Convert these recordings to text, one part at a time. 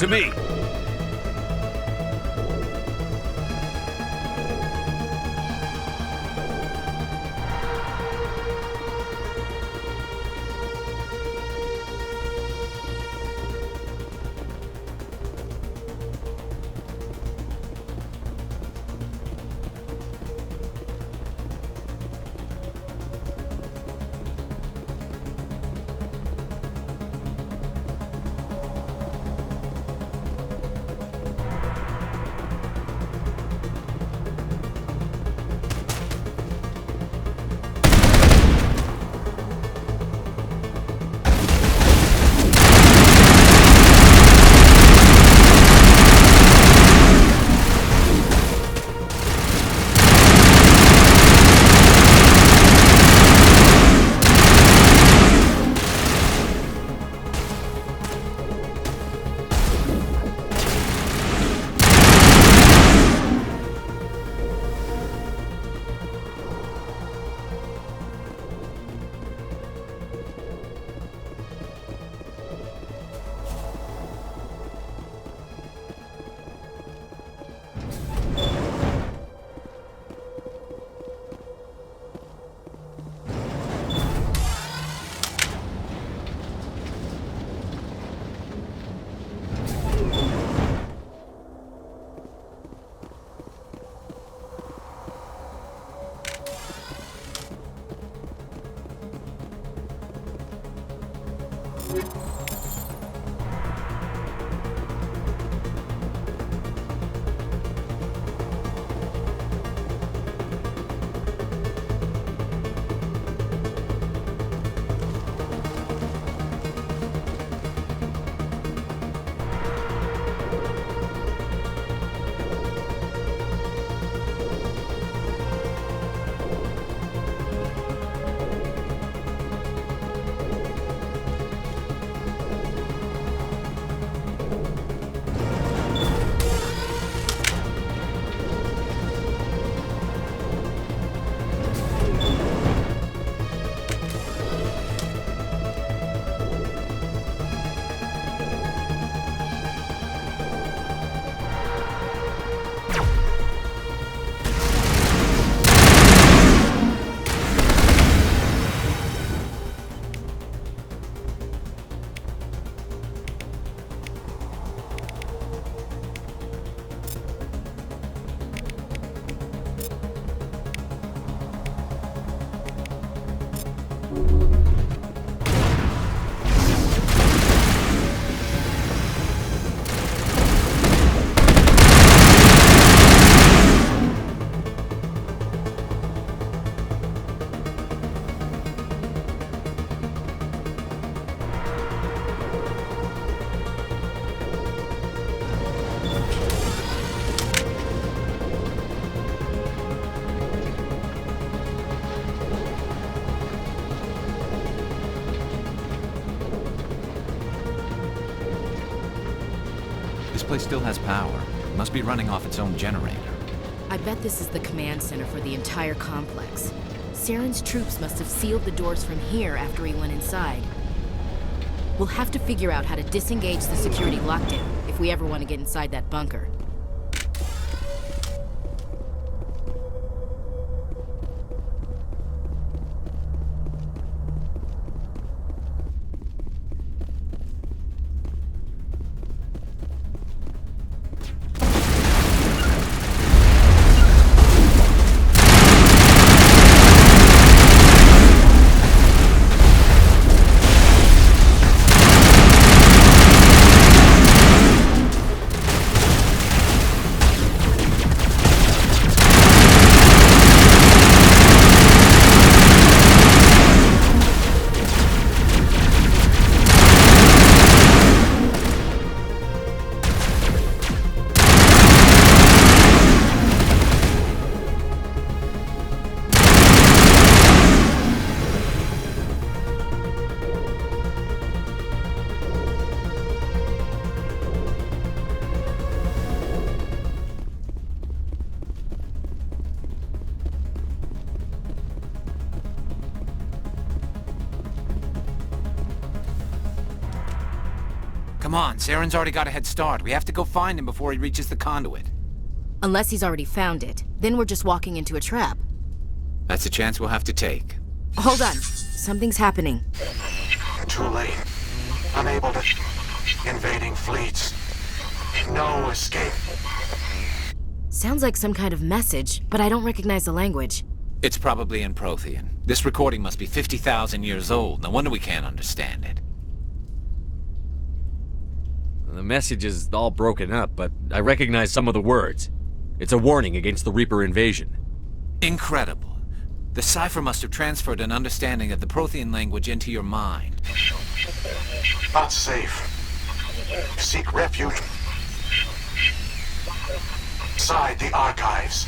to me. This place still has power. It must be running off its own generator. I bet this is the command center for the entire complex. Saren's troops must have sealed the doors from here after he went inside. We'll have to figure out how to disengage the security lockdown if we ever want to get inside that bunker. Come on, Saren's already got a head start. We have to go find him before he reaches the conduit. Unless he's already found it. Then we're just walking into a trap. That's a chance we'll have to take. Hold on. Something's happening. Too late. Unable to... Invading fleets. No escape. Sounds like some kind of message, but I don't recognize the language. It's probably in Prothean. This recording must be 50,000 years old. No wonder we can't understand it. The message is all broken up, but I recognize some of the words. It's a warning against the Reaper invasion. Incredible. The cipher must have transferred an understanding of the Prothean language into your mind. Not safe. Seek refuge. Inside the archives.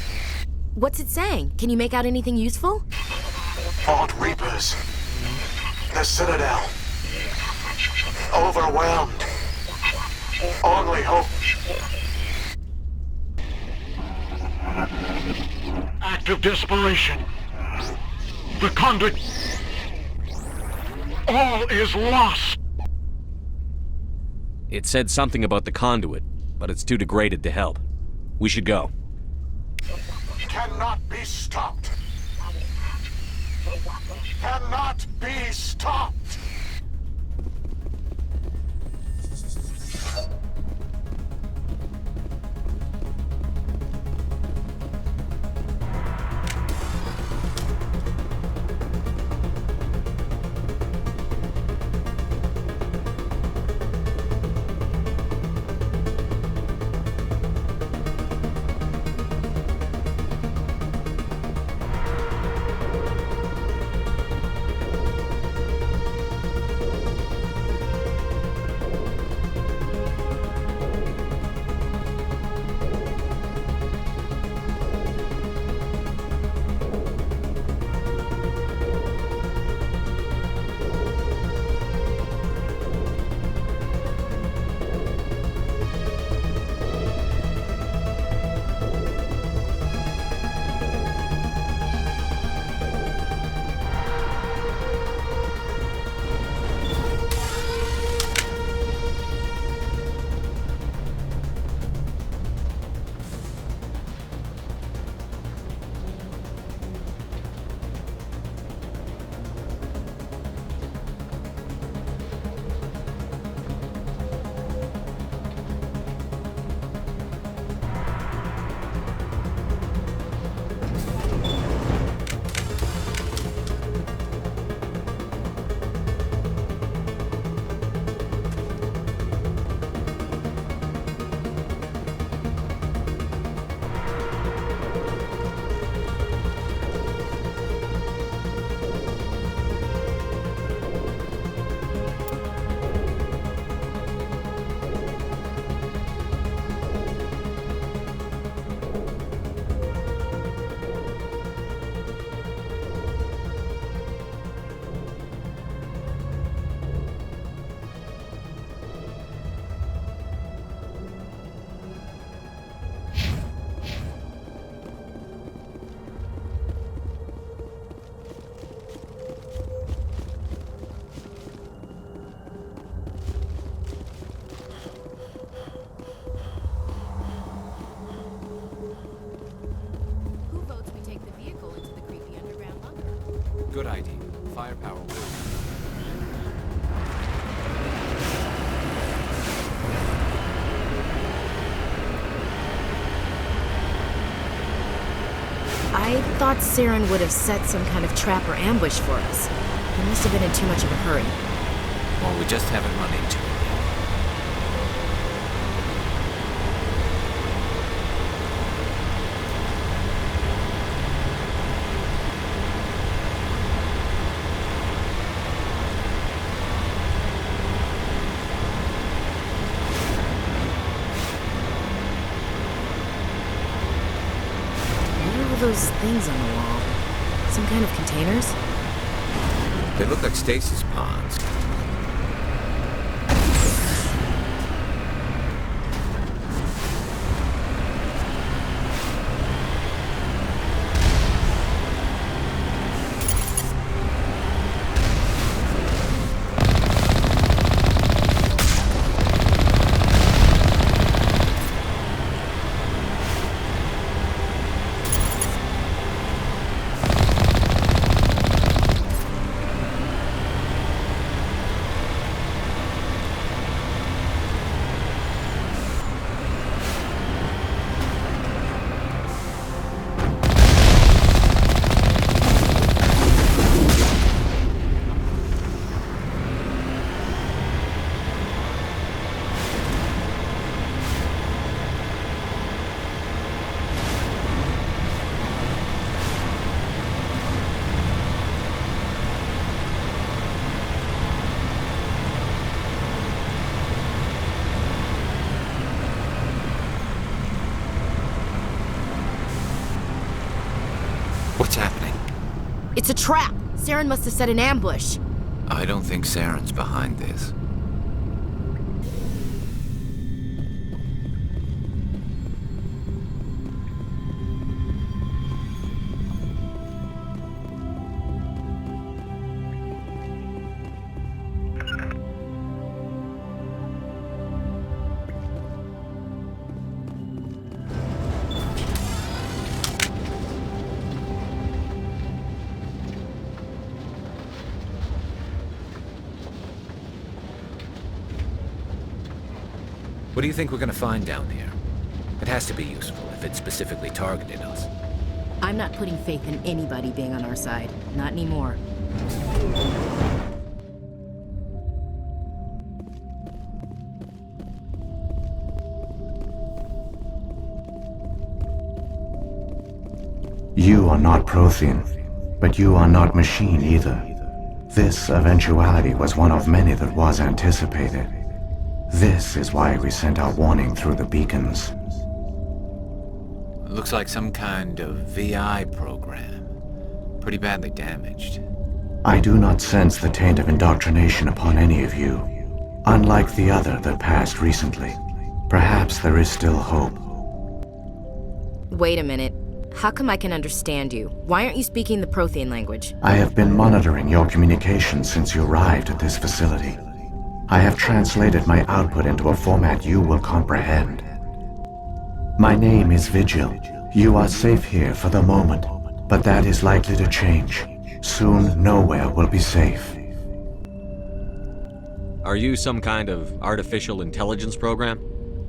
What's it saying? Can you make out anything useful? Fought Reapers. The Citadel. Overwhelmed. Only hope. Act of desperation. The conduit. All is lost. It said something about the conduit, but it's too degraded to help. We should go. Cannot be stopped. Cannot be stopped. Good idea. Firepower will. I thought Saren would have set some kind of trap or ambush for us. He must have been in too much of a hurry. Well, we just haven't run into it. Those things on the wall. Some kind of containers? They look like stasis ponds. It's a trap! Saren must have set an ambush. I don't think Saren's behind this. What do you think we're gonna find down here? It has to be useful if it specifically targeted us. I'm not putting faith in anybody being on our side. Not anymore. You are not Prothean, but you are not machine either. This eventuality was one of many that was anticipated. This is why we sent our warning through the beacons. Looks like some kind of VI program. Pretty badly damaged. I do not sense the taint of indoctrination upon any of you. Unlike the other that passed recently, perhaps there is still hope. Wait a minute. How come I can understand you? Why aren't you speaking the Prothean language? I have been monitoring your communications since you arrived at this facility. I have translated my output into a format you will comprehend. My name is Vigil. You are safe here for the moment, but that is likely to change. Soon, nowhere will be safe. Are you some kind of artificial intelligence program?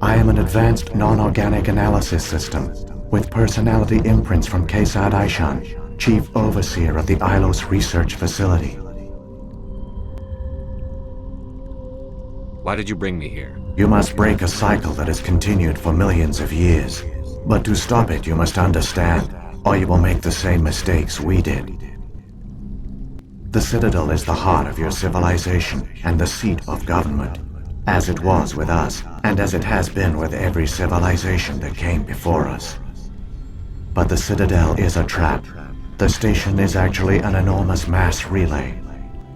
I am an advanced non-organic analysis system with personality imprints from Kesad Aishan, Chief Overseer of the Ilos Research Facility. Why did you bring me here? You must break a cycle that has continued for millions of years. But to stop it, you must understand, or you will make the same mistakes we did. The Citadel is the heart of your civilization and the seat of government, as it was with us, and as it has been with every civilization that came before us. But the Citadel is a trap. The station is actually an enormous mass relay,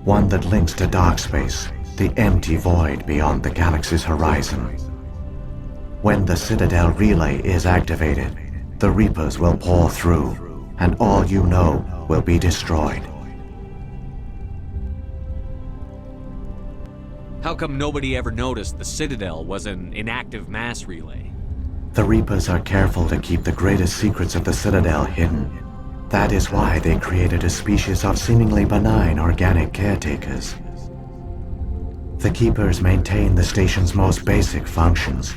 one that links to dark space, the empty void beyond the galaxy's horizon. When the Citadel relay is activated, the Reapers will pour through, and all you know will be destroyed. How come nobody ever noticed the Citadel was an inactive mass relay? The Reapers are careful to keep the greatest secrets of the Citadel hidden. That is why they created a species of seemingly benign organic caretakers. The Keepers maintain the station's most basic functions.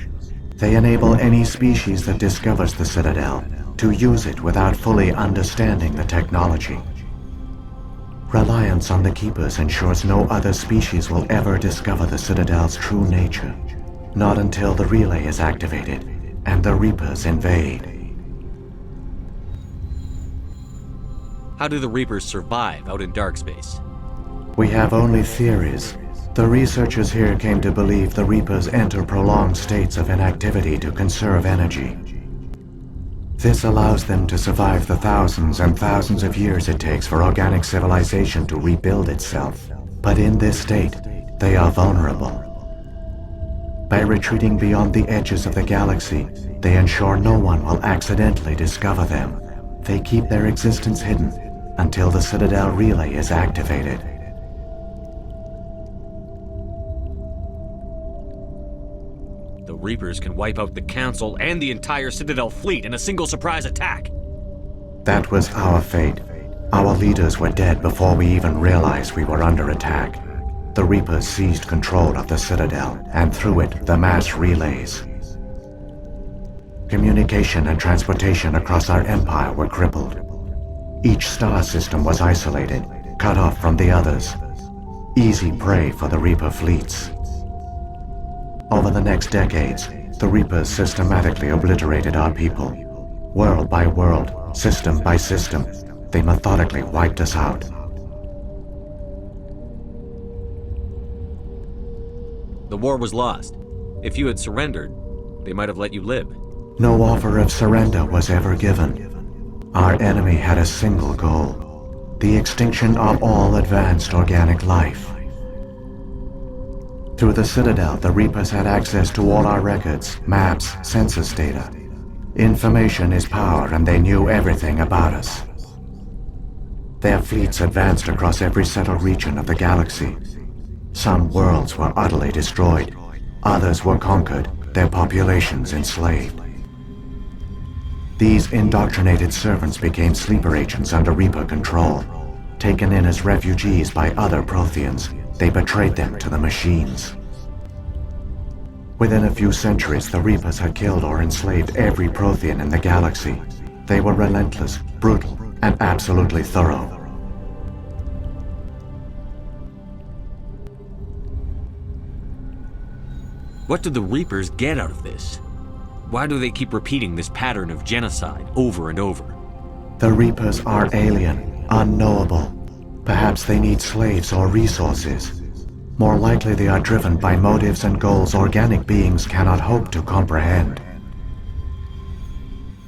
They enable any species that discovers the Citadel to use it without fully understanding the technology. Reliance on the Keepers ensures no other species will ever discover the Citadel's true nature. Not until the relay is activated and the Reapers invade. How do the Reapers survive out in dark space? We have only theories. The researchers here came to believe the Reapers enter prolonged states of inactivity to conserve energy. This allows them to survive the thousands and thousands of years it takes for organic civilization to rebuild itself. But in this state, they are vulnerable. By retreating beyond the edges of the galaxy, they ensure no one will accidentally discover them. They keep their existence hidden until the Citadel relay is activated. The Reapers can wipe out the Council and the entire Citadel fleet in a single surprise attack. That was our fate. Our leaders were dead before we even realized we were under attack. The Reapers seized control of the Citadel, and through it, the mass relays. Communication and transportation across our empire were crippled. Each star system was isolated, cut off from the others. Easy prey for the Reaper fleets. Over the next decades, the Reapers systematically obliterated our people. World by world, system by system, they methodically wiped us out. The war was lost. If you had surrendered, they might have let you live. No offer of surrender was ever given. Our enemy had a single goal: the extinction of all advanced organic life. Through the Citadel, the Reapers had access to all our records, maps, census data. Information is power, and they knew everything about us. Their fleets advanced across every settled region of the galaxy. Some worlds were utterly destroyed. Others were conquered, their populations enslaved. These indoctrinated servants became sleeper agents under Reaper control. Taken in as refugees by other Protheans, they betrayed them to the machines. Within a few centuries, the Reapers had killed or enslaved every Prothean in the galaxy. They were relentless, brutal, and absolutely thorough. What do the Reapers get out of this? Why do they keep repeating this pattern of genocide over and over? The Reapers are alien, unknowable. Perhaps they need slaves or resources. More likely they are driven by motives and goals organic beings cannot hope to comprehend.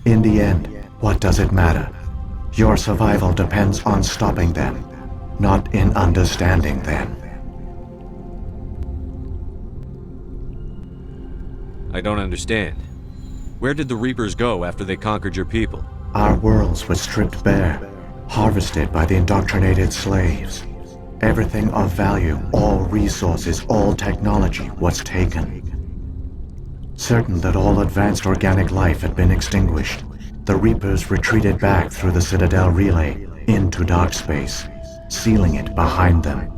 In the end, what does it matter? Your survival depends on stopping them, not in understanding them. I don't understand. Where did the Reapers go after they conquered your people? Our worlds were stripped bare, harvested by the indoctrinated slaves. Everything of value, all resources, all technology was taken. Certain that all advanced organic life had been extinguished, the Reapers retreated back through the Citadel relay into dark space, sealing it behind them.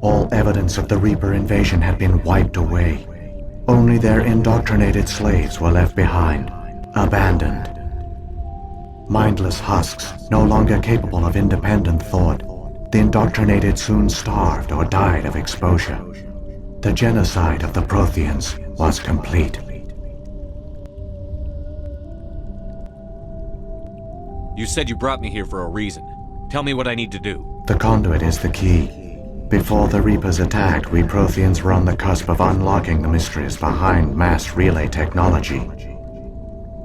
All evidence of the Reaper invasion had been wiped away. Only their indoctrinated slaves were left behind, abandoned. Mindless husks, no longer capable of independent thought, the indoctrinated soon starved or died of exposure. The genocide of the Protheans was complete. You said you brought me here for a reason. Tell me what I need to do. The conduit is the key. Before the Reapers attacked, we Protheans were on the cusp of unlocking the mysteries behind mass relay technology.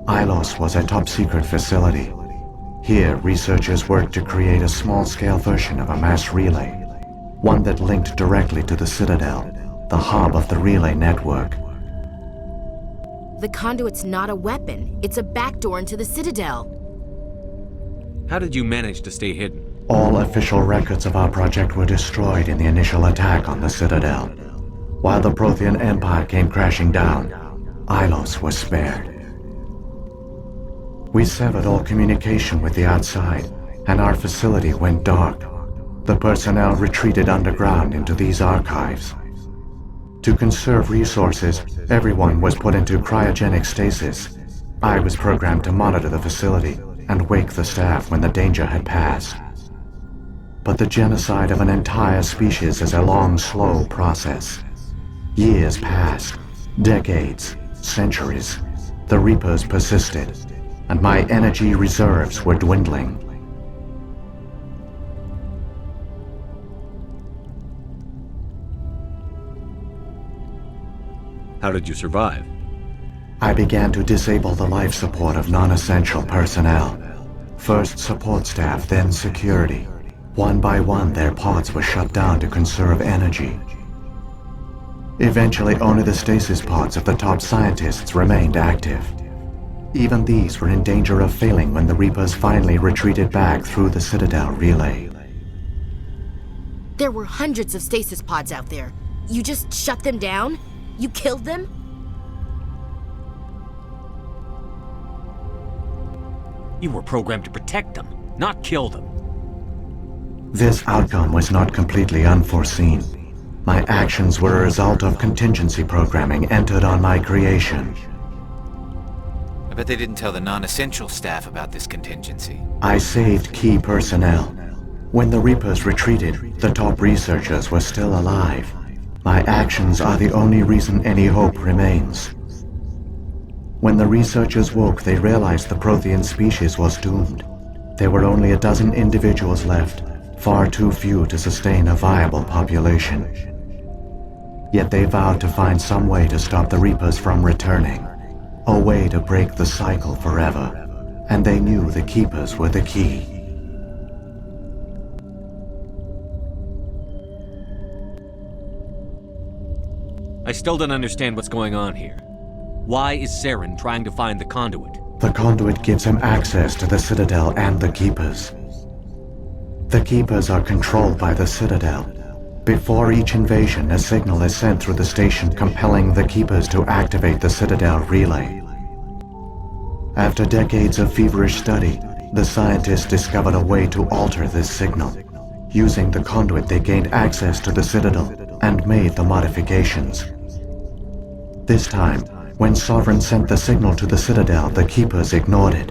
Ilos was a top-secret facility. Here, researchers worked to create a small-scale version of a mass relay, one that linked directly to the Citadel, the hub of the relay network. The conduit's not a weapon. It's a backdoor into the Citadel. How did you manage to stay hidden? All official records of our project were destroyed in the initial attack on the Citadel. While the Prothean Empire came crashing down, Ilos was spared. We severed all communication with the outside, and our facility went dark. The personnel retreated underground into these archives. To conserve resources, everyone was put into cryogenic stasis. I was programmed to monitor the facility and wake the staff when the danger had passed. But the genocide of an entire species is a long, slow process. Years passed, decades, centuries. The Reapers persisted, and my energy reserves were dwindling. How did you survive? I began to disable the life support of non-essential personnel. First support staff, then security. One by one, their pods were shut down to conserve energy. Eventually, only the stasis pods of the top scientists remained active. Even these were in danger of failing when the Reapers finally retreated back through the Citadel relay. There were hundreds of stasis pods out there. You just shut them down? You killed them? You were programmed to protect them, not kill them. This outcome was not completely unforeseen. My actions were a result of contingency programming entered on my creation. I bet they didn't tell the non-essential staff about this contingency. I saved key personnel. When the Reapers retreated, the top researchers were still alive. My actions are the only reason any hope remains. When the researchers woke, they realized the Prothean species was doomed. There were only a dozen individuals left, far too few to sustain a viable population. Yet they vowed to find some way to stop the Reapers from returning, a way to break the cycle forever, and they knew the Keepers were the key. I still don't understand what's going on here. Why is Saren trying to find the conduit? The conduit gives him access to the Citadel and the Keepers. The Keepers are controlled by the Citadel. Before each invasion, a signal is sent through the station compelling the Keepers to activate the Citadel relay. After decades of feverish study, the scientists discovered a way to alter this signal. Using the conduit, they gained access to the Citadel and made the modifications. This time, when Sovereign sent the signal to the Citadel, the Keepers ignored it.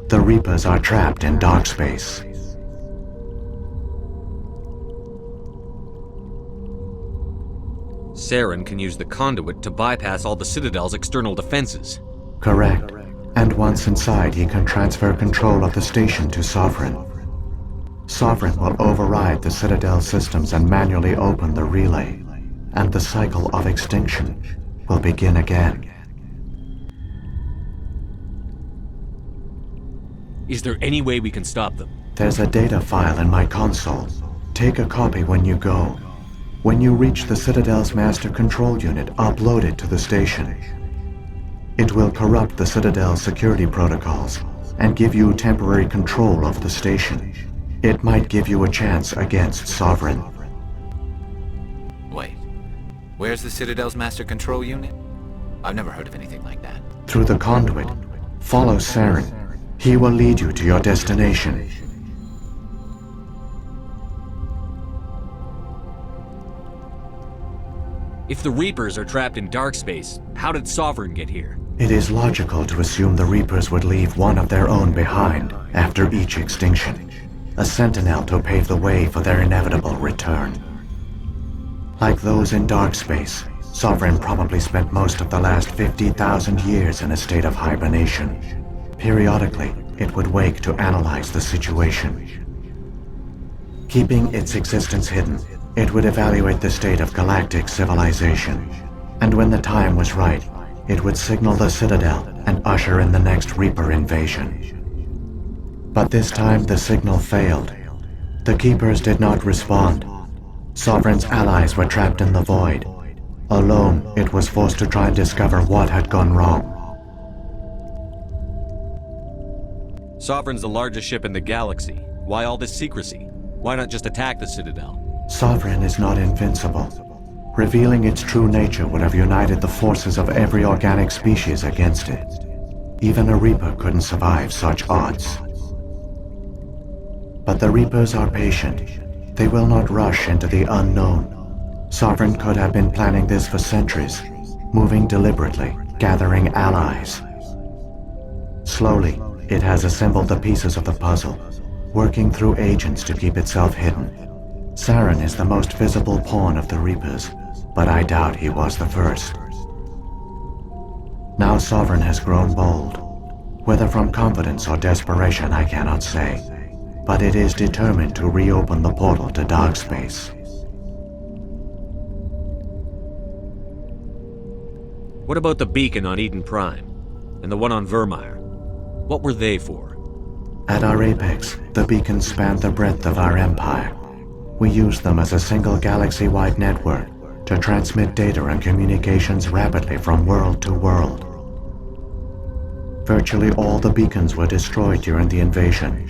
The Reapers are trapped in dark space. Saren can use the conduit to bypass all the Citadel's external defenses. Correct. And once inside, he can transfer control of the station to Sovereign. Sovereign will override the Citadel systems and manually open the relay, and the cycle of extinction will begin again. Is there any way we can stop them? There's a data file in my console. Take a copy when you go. When you reach the Citadel's master control unit, upload it to the station. It will corrupt the Citadel's security protocols and give you temporary control of the station. It might give you a chance against Sovereign. Wait. Where's the Citadel's master control unit? I've never heard of anything like that. Through the conduit, follow Saren. He will lead you to your destination. If the Reapers are trapped in dark space, how did Sovereign get here? It is logical to assume the Reapers would leave one of their own behind after each extinction. A sentinel to pave the way for their inevitable return. Like those in dark space, Sovereign probably spent most of the last 50,000 years in a state of hibernation. Periodically, it would wake to analyze the situation. Keeping its existence hidden, it would evaluate the state of galactic civilization. And when the time was right, it would signal the Citadel and usher in the next Reaper invasion. But this time the signal failed. The Keepers did not respond. Sovereign's allies were trapped in the void. Alone, it was forced to try and discover what had gone wrong. Sovereign's the largest ship in the galaxy. Why all this secrecy? Why not just attack the Citadel? Sovereign is not invincible. Revealing its true nature would have united the forces of every organic species against it. Even a Reaper couldn't survive such odds. But the Reapers are patient. They will not rush into the unknown. Sovereign could have been planning this for centuries, moving deliberately, gathering allies. Slowly, it has assembled the pieces of the puzzle, working through agents to keep itself hidden. Saren is the most visible pawn of the Reapers, but I doubt he was the first. Now Sovereign has grown bold. Whether from confidence or desperation, I cannot say. But it is determined to reopen the portal to dark space. What about the beacon on Eden Prime? And the one on Vermeer? What were they for? At our apex, the beacons spanned the breadth of our empire. We used them as a single galaxy-wide network to transmit data and communications rapidly from world to world. Virtually all the beacons were destroyed during the invasion.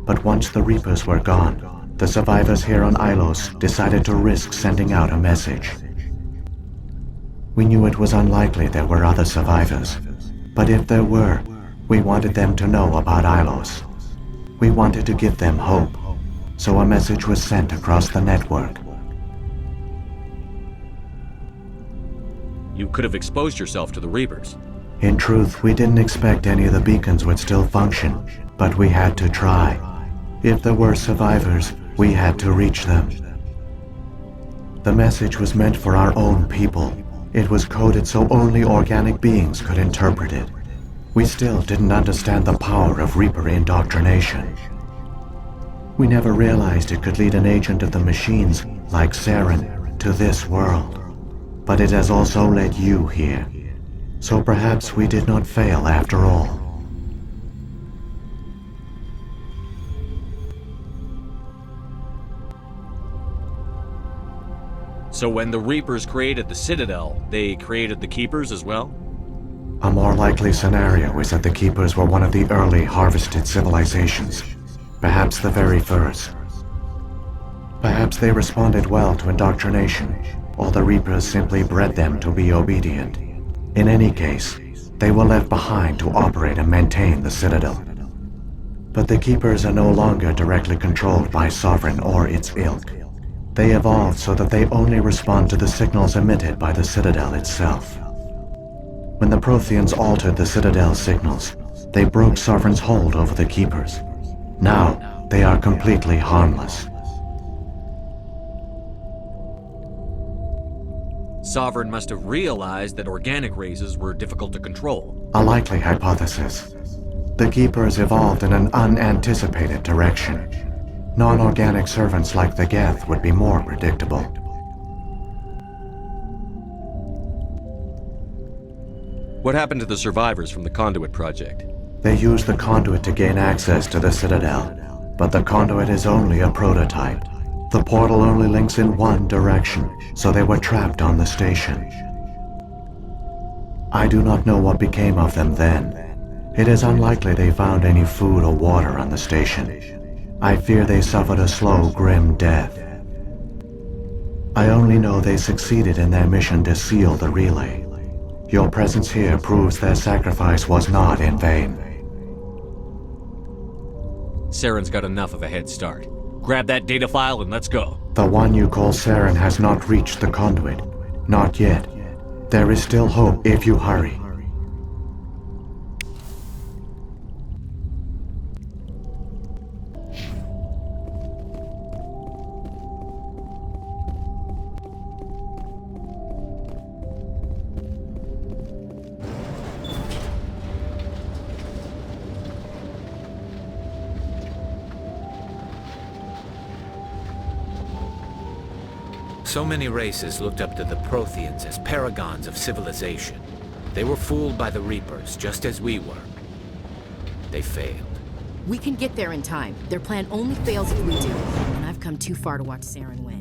But once the Reapers were gone, the survivors here on Ilos decided to risk sending out a message. We knew it was unlikely there were other survivors, but if there were, we wanted them to know about Ilos. We wanted to give them hope, so a message was sent across the network. You could have exposed yourself to the Reapers. In truth, we didn't expect any of the beacons would still function, but we had to try. If there were survivors, we had to reach them. The message was meant for our own people. It was coded so only organic beings could interpret it. We still didn't understand the power of Reaper indoctrination. We never realized it could lead an agent of the machines, like Saren, to this world. But it has also led you here. So perhaps we did not fail after all. So when the Reapers created the Citadel, they created the Keepers as well? A more likely scenario is that the Keepers were one of the early harvested civilizations, perhaps the very first. Perhaps they responded well to indoctrination, or the Reapers simply bred them to be obedient. In any case, they were left behind to operate and maintain the Citadel. But the Keepers are no longer directly controlled by Sovereign or its ilk. They evolved so that they only respond to the signals emitted by the Citadel itself. When the Protheans altered the Citadel's signals, they broke Sovereign's hold over the Keepers. Now, they are completely harmless. Sovereign must have realized that organic races were difficult to control. A likely hypothesis. The Keepers evolved in an unanticipated direction. Non-organic servants like the Geth would be more predictable. What happened to the survivors from the Conduit project? They used the conduit to gain access to the Citadel, but the conduit is only a prototype. The portal only links in one direction, so they were trapped on the station. I do not know what became of them then. It is unlikely they found any food or water on the station. I fear they suffered a slow, grim death. I only know they succeeded in their mission to seal the relay. Your presence here proves their sacrifice was not in vain. Saren's got enough of a head start. Grab that data file and let's go. The one you call Saren has not reached the conduit. Not yet. There is still hope if you hurry. So many races looked up to the Protheans as paragons of civilization. They were fooled by the Reapers, just as we were. They failed. We can get there in time. Their plan only fails if we do. And I've come too far to watch Saren win.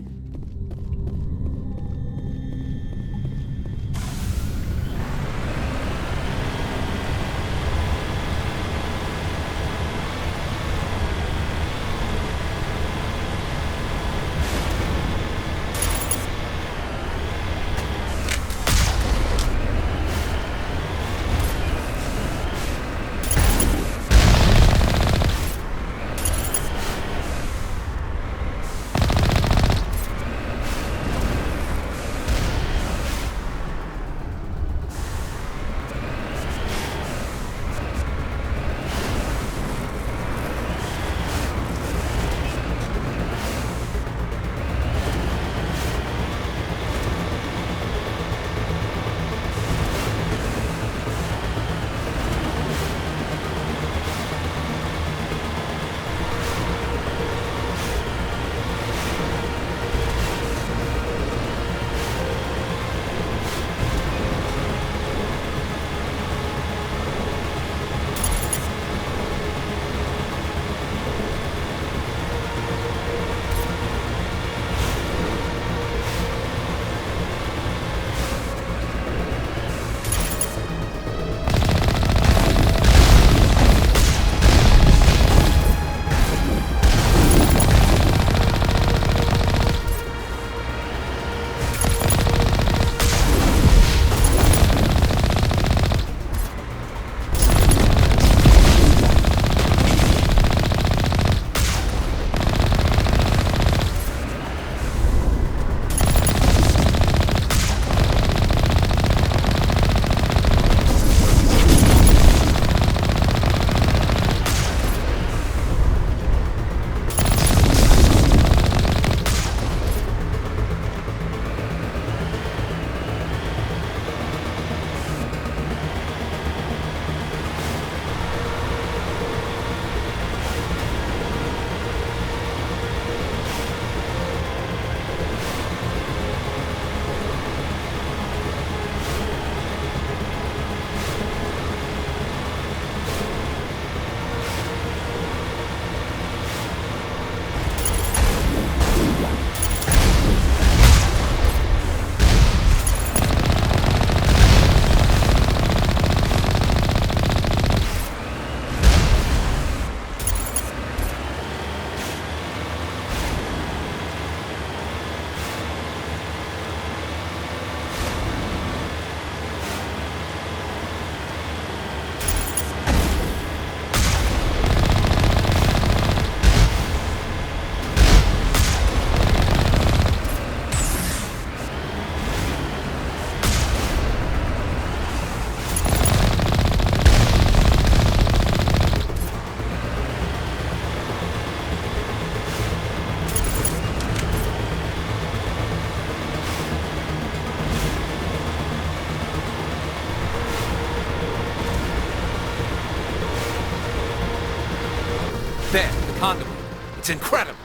There, the conduit. It's incredible.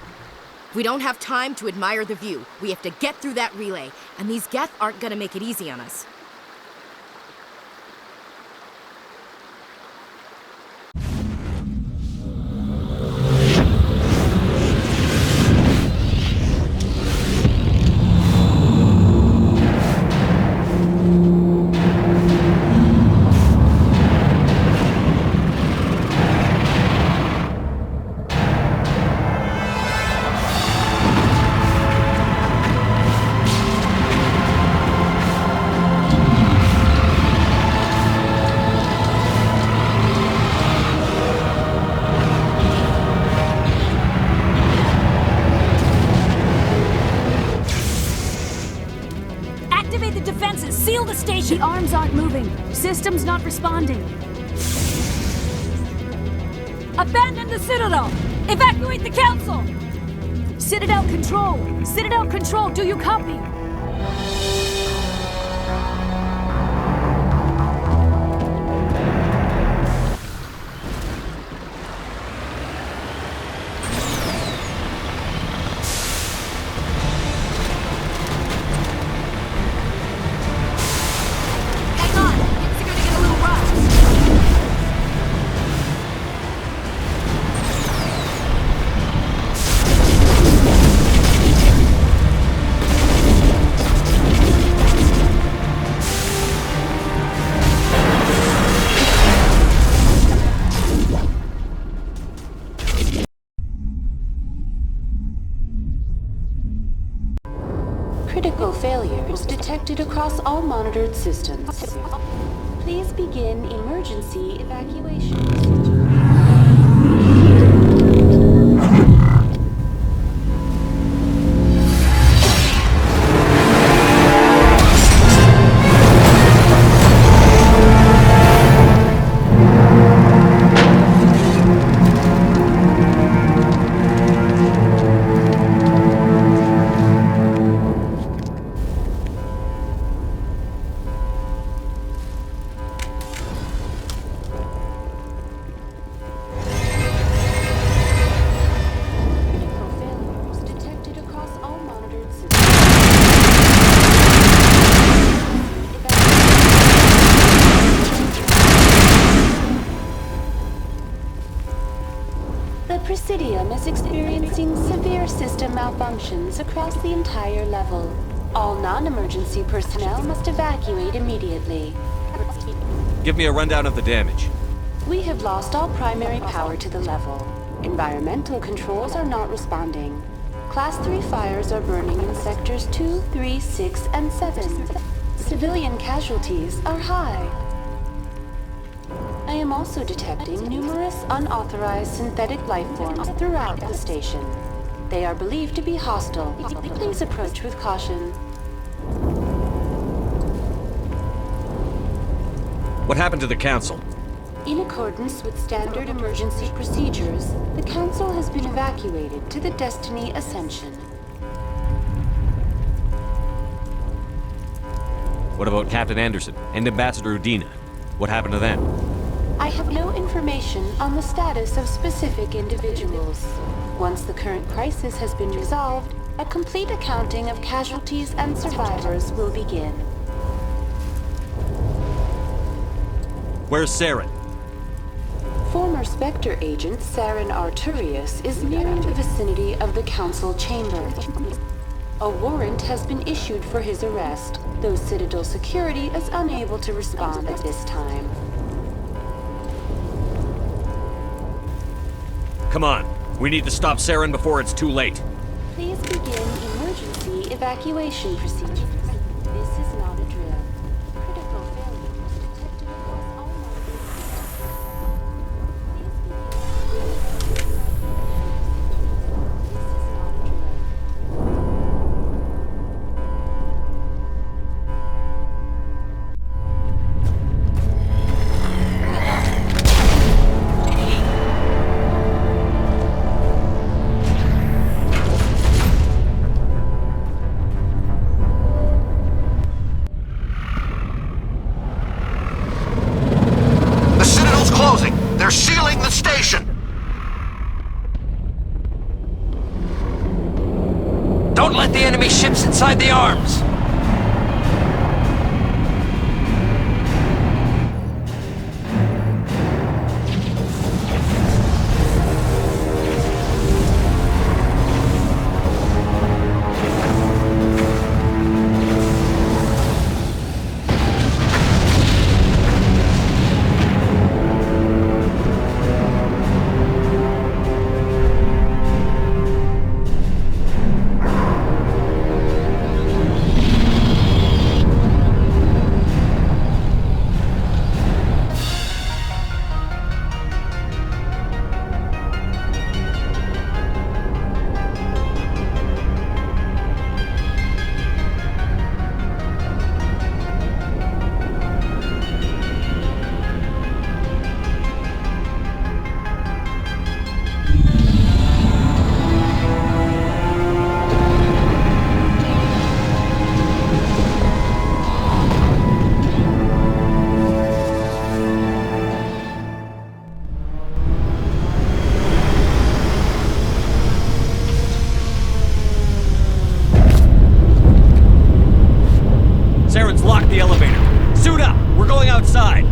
We don't have time to admire the view. We have to get through that relay, and these Geth aren't gonna make it easy on us. Activate the defenses! Seal the station! The arms aren't moving. System's not responding. Abandon the Citadel! Evacuate the Council! Citadel Control! Citadel Control, do you copy? Hang on! Things are gonna get a little rough. Critical failures detected across all monitored systems. Please begin emergency evacuation. Critical failures detected across all monitored systems. The Presidium is experiencing severe system malfunctions across the entire level. All non-emergency personnel must evacuate immediately. Give me a rundown of the damage. We have lost all primary power to the level. Environmental controls are not responding. Class 3 fires are burning in sectors 2, 3, 6, and 7. Civilian casualties are high. I am also detecting numerous unauthorized synthetic life forms throughout the station. They are believed to be hostile. Please approach with caution. What happened to the Council? In accordance with standard emergency procedures, the Council has been evacuated to the Destiny Ascension. What about Captain Anderson and Ambassador Udina? What happened to them? I have no information on the status of specific individuals. Once the current crisis has been resolved, a complete accounting of casualties and survivors will begin. Where's Saren? Former Spectre agent Saren Arturius is nearing the vicinity of the Council chamber. A warrant has been issued for his arrest, though Citadel security is unable to respond at this time. Come on. We need to stop Saren before it's too late. Please begin emergency evacuation procedures. This is not a drill. Critical failures detected across all monitored systems. Please begin emergency evacuation procedures. This is not a drill. Saren's locked the elevator. Suit up! We're going outside!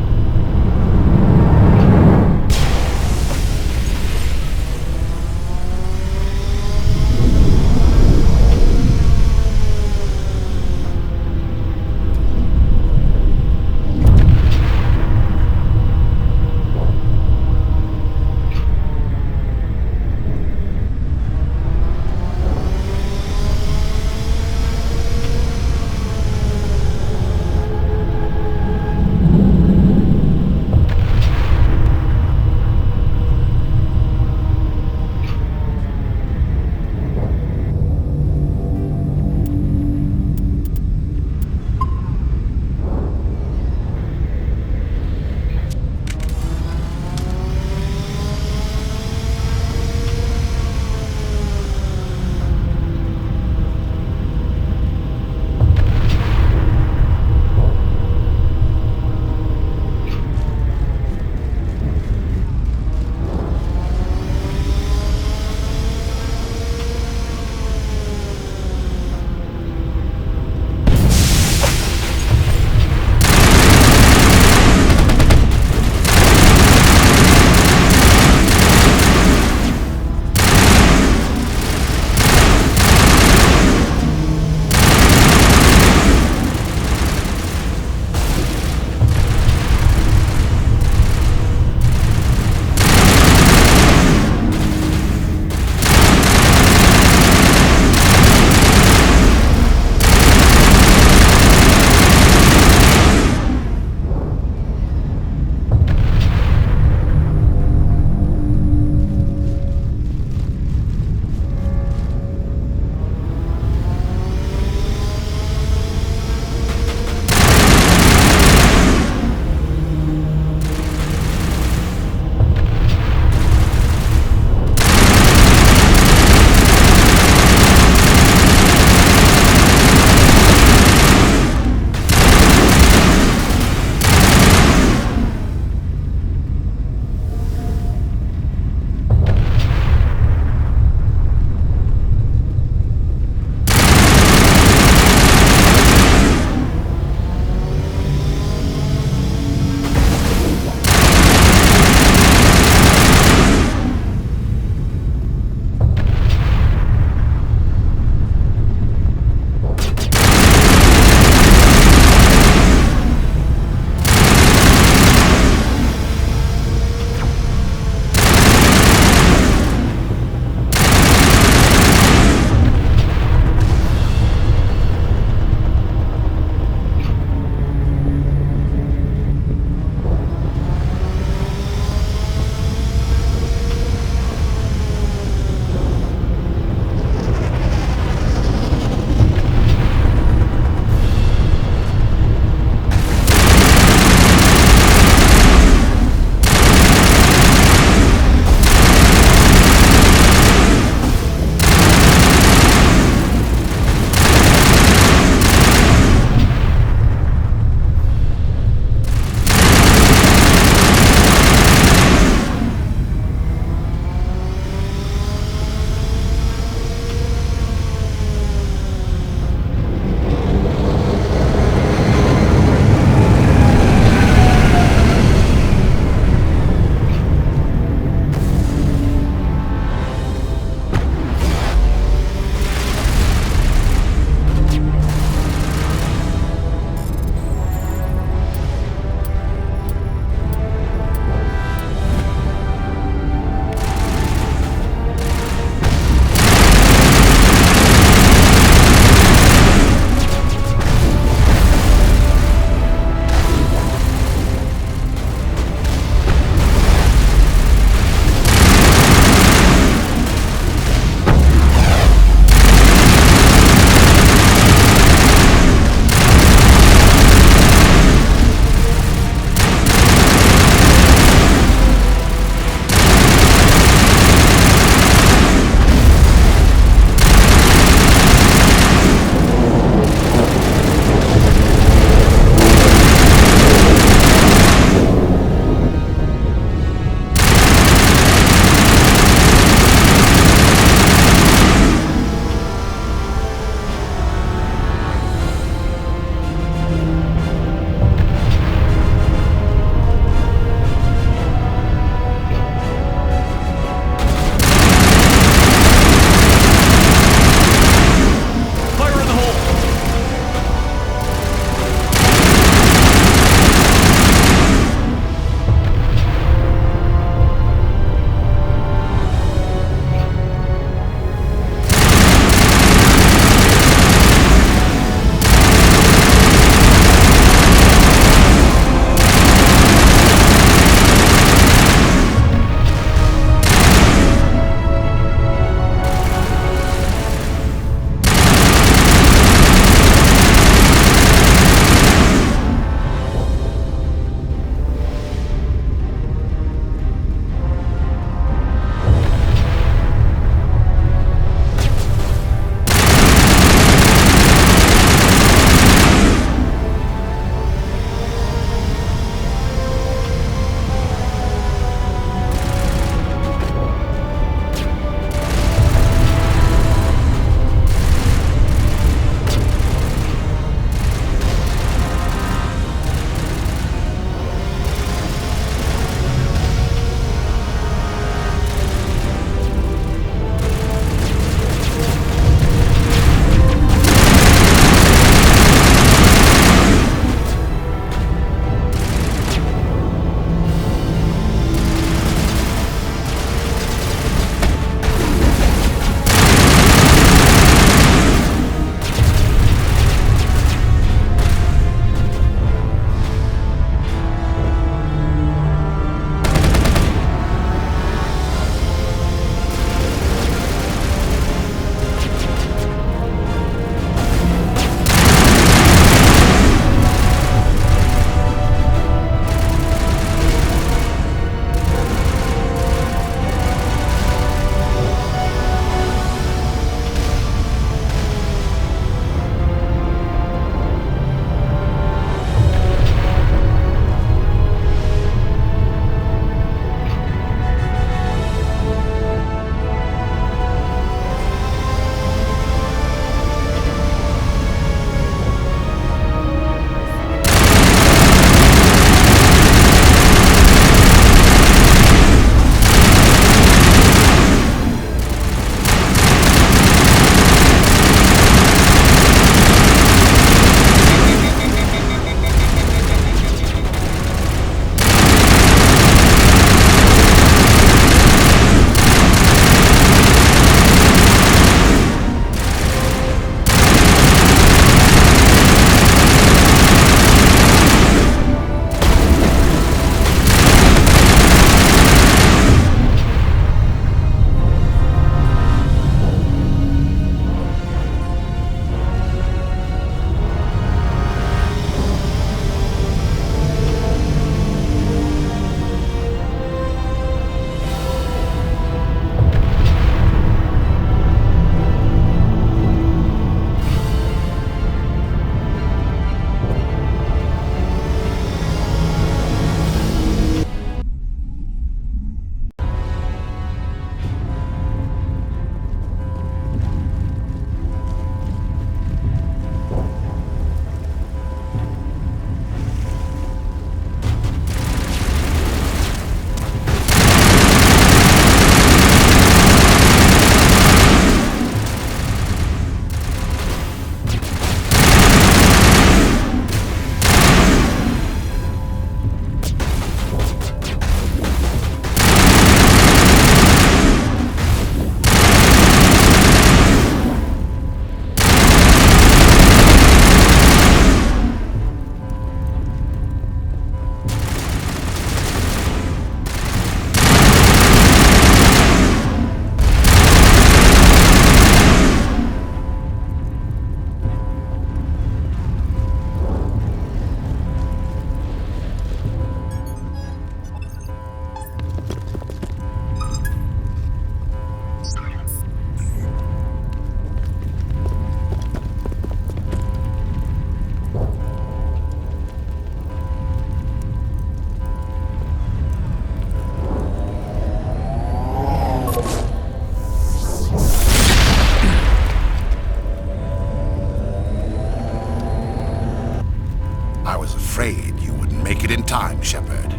I was afraid you wouldn't make it in time, Sheppard.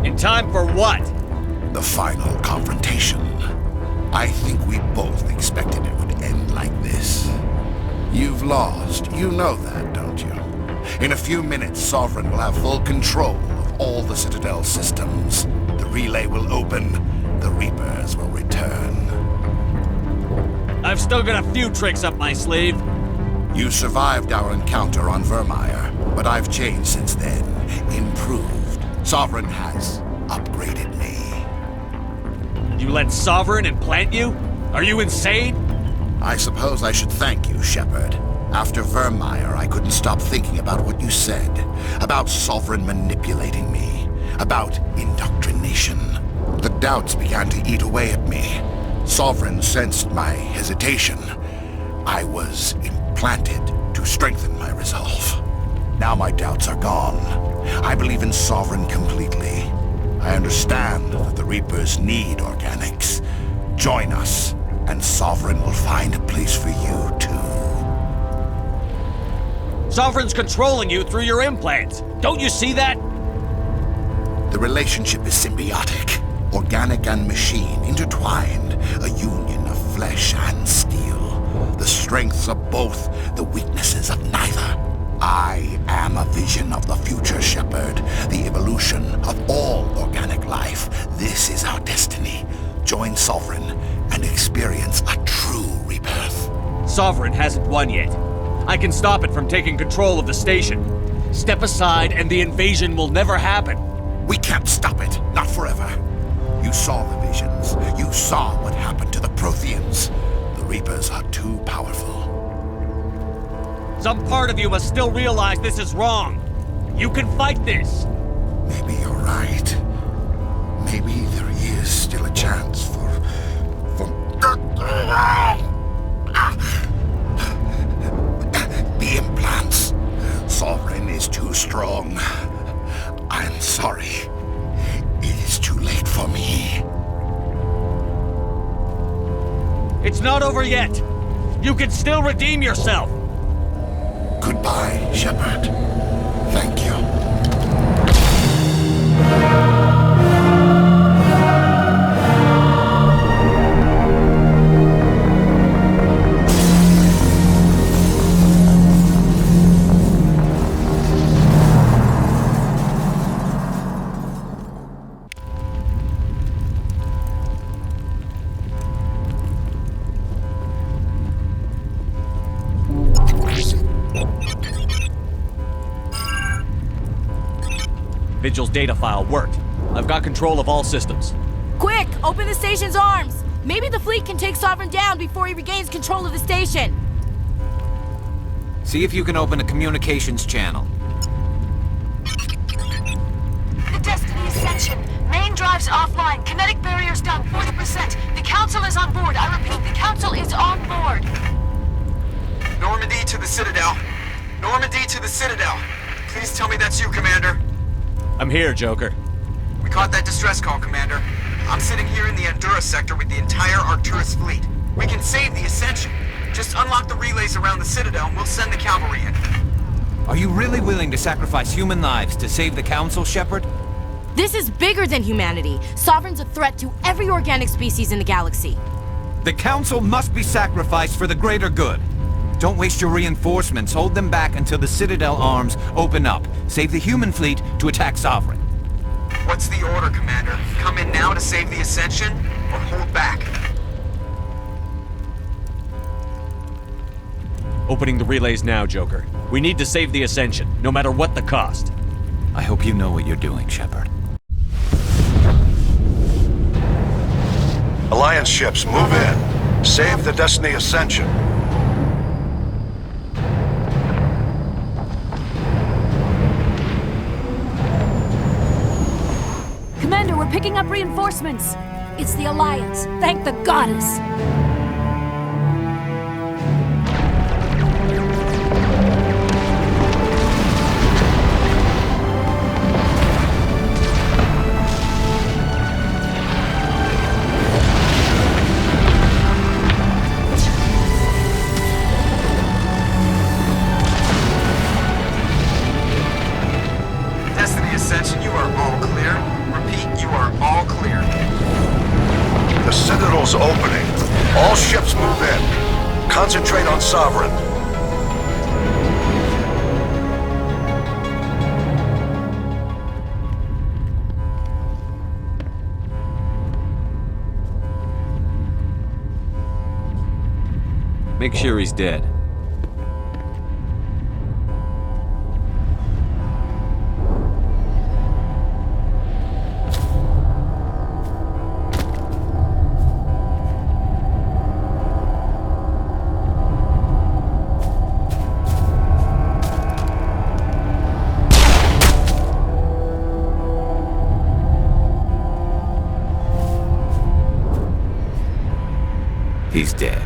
In time for what? The final confrontation. I think we both expected it would end like this. You've lost. You know that, don't you? In a few minutes, Sovereign will have full control of all the Citadel systems. The relay will open. The Reapers will return. I've still got a few tricks up my sleeve. You survived our encounter on Vermeer, but I've changed since then. Improved. Sovereign has upgraded me. You let Sovereign implant you? Are you insane? I suppose I should thank you, Sheppard. After Vermeer, I couldn't stop thinking about what you said. About Sovereign manipulating me. About indoctrination. The doubts began to eat away at me. Sovereign sensed my hesitation. I was implanted to strengthen my resolve. Now my doubts are gone. I believe in Sovereign completely. I understand that the Reapers need organics. Join us, and Sovereign will find a place for you, too. Sovereign's controlling you through your implants. Don't you see that? The relationship is symbiotic. Organic and machine intertwined. A union of flesh and steel. The strengths of both, the weaknesses of neither. I am a vision of the future, Sheppard. The evolution of all organic life. This is our destiny. Join Sovereign and experience a true rebirth. Sovereign hasn't won yet. I can stop it from taking control of the station. Step aside and the invasion will never happen. We can't stop it. Not forever. You saw the visions. You saw what happened to the Protheans. The Reapers are too powerful. Some part of you must still realize this is wrong. You can fight this. Maybe you're right. Maybe there is still a chance for... The implants. Sovereign is too strong. I'm sorry. It is too late for me. It's not over yet. You can still redeem yourself. Goodbye, Sheppard. Thank you. Vigil's data file worked. I've got control of all systems. Quick! Open the station's arms! Maybe the fleet can take Sovereign down before he regains control of the station. See if you can open a communications channel. The Destiny Ascension. Main drives offline. Kinetic barriers down 40%. The Council is on board. I repeat, the Council is on board. Normandy to the Citadel. Normandy to the Citadel. Please tell me that's you, Commander. I'm here, Joker. We caught that distress call, Commander. I'm sitting here in the Honduras sector with the entire Arcturus fleet. We can save the Ascension. Just unlock the relays around the Citadel and we'll send the cavalry in. Are you really willing to sacrifice human lives to save the Council, Sheppard? This is bigger than humanity. Sovereign's a threat to every organic species in the galaxy. The Council must be sacrificed for the greater good. Don't waste your reinforcements. Hold them back until the Citadel arms open up. Save the human fleet to attack Sovereign. What's the order, Commander? Come in now to save the Ascension, or hold back? Opening the relays now, Joker. We need to save the Ascension, no matter what the cost. I hope you know what you're doing, Sheppard. Alliance ships, move in. Save the Destiny Ascension. Commander, we're picking up reinforcements. It's the Alliance. Thank the goddess. Citadel's opening. All ships move in. Concentrate on Sovereign. Make sure he's dead. He's dead.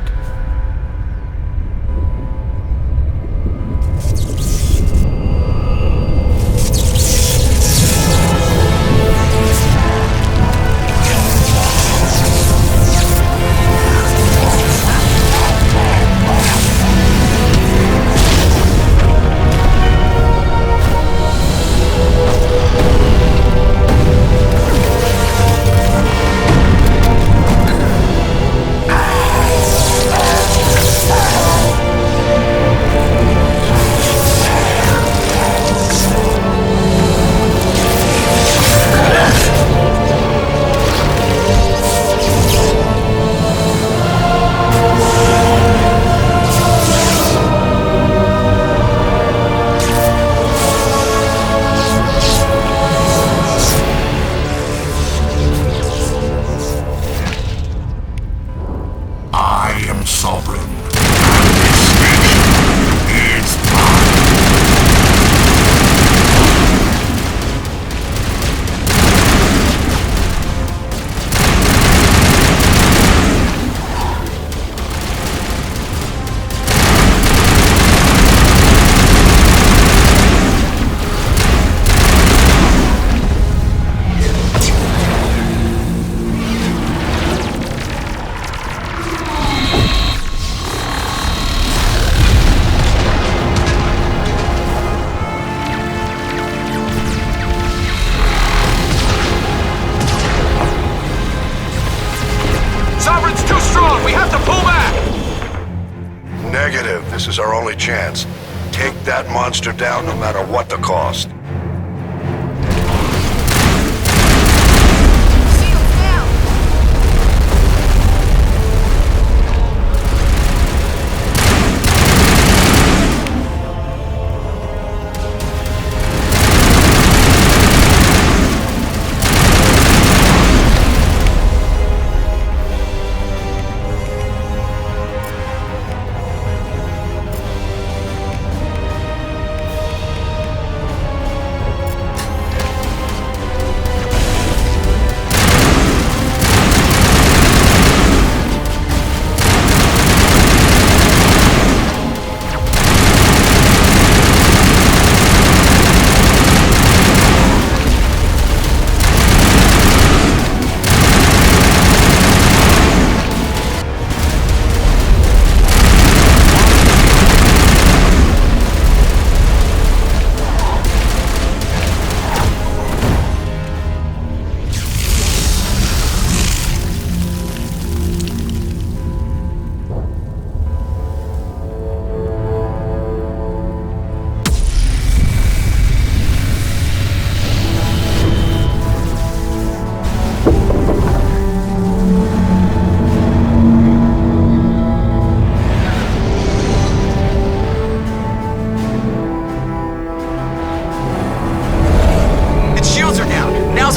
This is our only chance. Take that monster down no matter what the cost.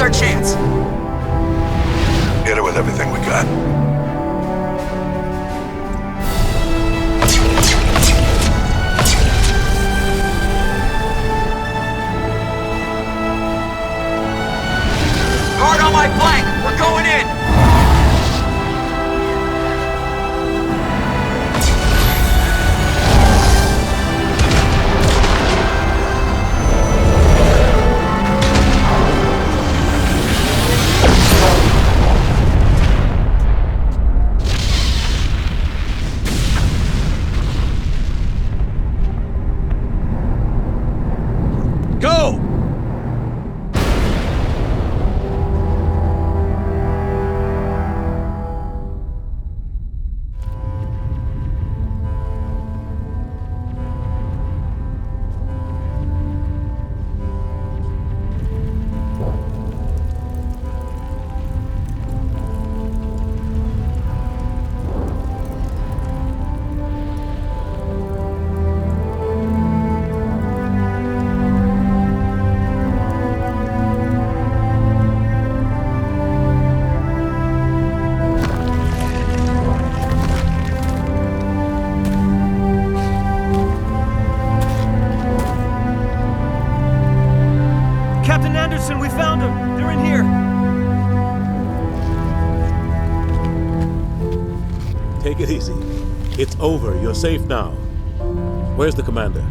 Our chance. Hit it with everything we got. Hard on my flank. We're going in. Captain Anderson, we found them! They're in here! Take it easy. It's over. You're safe now. Where's the commander?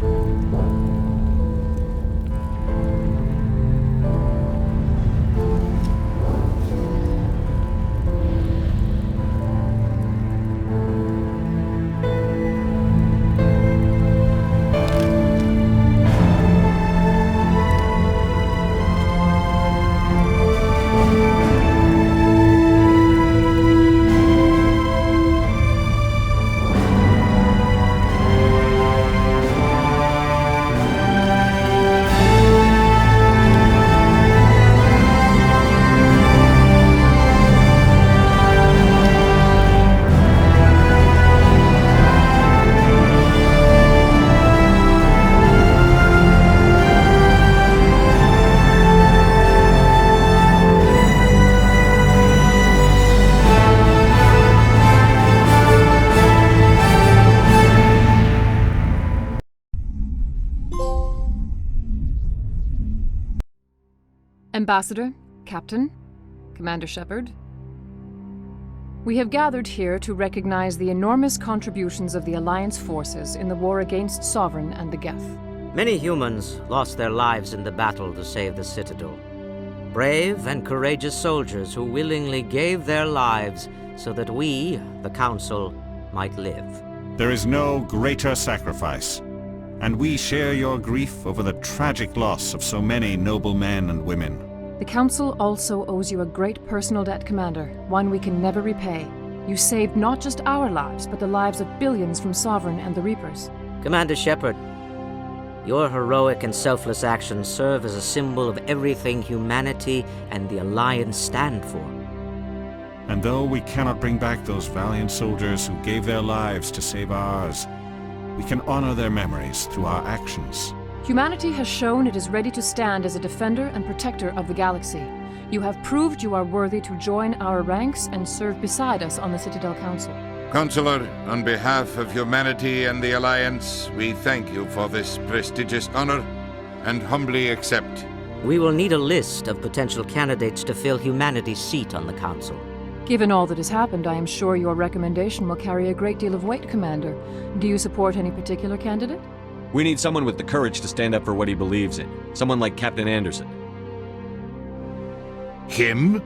Ambassador, Captain, Commander Sheppard. We have gathered here to recognize the enormous contributions of the Alliance forces in the war against Sovereign and the Geth. Many humans lost their lives in the battle to save the Citadel. Brave and courageous soldiers who willingly gave their lives so that we, the Council, might live. There is no greater sacrifice, and we share your grief over the tragic loss of so many noble men and women. The Council also owes you a great personal debt, Commander, one we can never repay. You saved not just our lives, but the lives of billions from Sovereign and the Reapers. Commander Sheppard, your heroic and selfless actions serve as a symbol of everything humanity and the Alliance stand for. And though we cannot bring back those valiant soldiers who gave their lives to save ours, we can honor their memories through our actions. Humanity has shown it is ready to stand as a defender and protector of the galaxy. You have proved you are worthy to join our ranks and serve beside us on the Citadel Council. Counselor, on behalf of humanity and the Alliance, we thank you for this prestigious honor and humbly accept. We will need a list of potential candidates to fill humanity's seat on the Council. Given all that has happened, I am sure your recommendation will carry a great deal of weight, Commander. Do you support any particular candidate? We need someone with the courage to stand up for what he believes in. Someone like Captain Anderson. Him?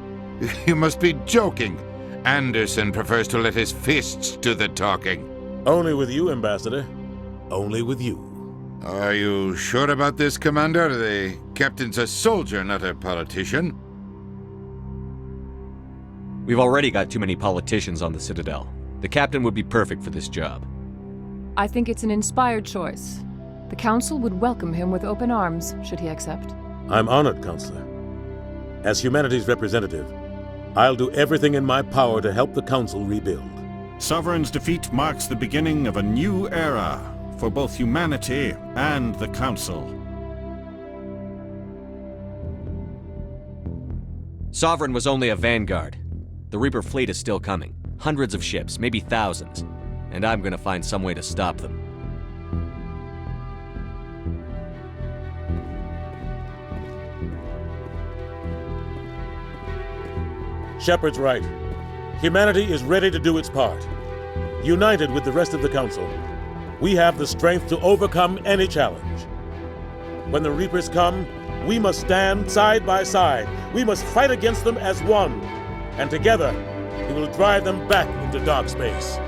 You must be joking. Anderson prefers to let his fists do the talking. Only with you, Ambassador. Only with you. Are you sure about this, Commander? The captain's a soldier, not a politician. We've already got too many politicians on the Citadel. The captain would be perfect for this job. I think it's an inspired choice. The Council would welcome him with open arms, should he accept. I'm honored, Counselor. As humanity's representative, I'll do everything in my power to help the Council rebuild. Sovereign's defeat marks the beginning of a new era for both humanity and the Council. Sovereign was only a vanguard. The Reaper fleet is still coming. Hundreds of ships, maybe thousands. And I'm gonna find some way to stop them. Sheppard's right. Humanity is ready to do its part. United with the rest of the Council, we have the strength to overcome any challenge. When the Reapers come, we must stand side by side. We must fight against them as one. And together, we will drive them back into dark space.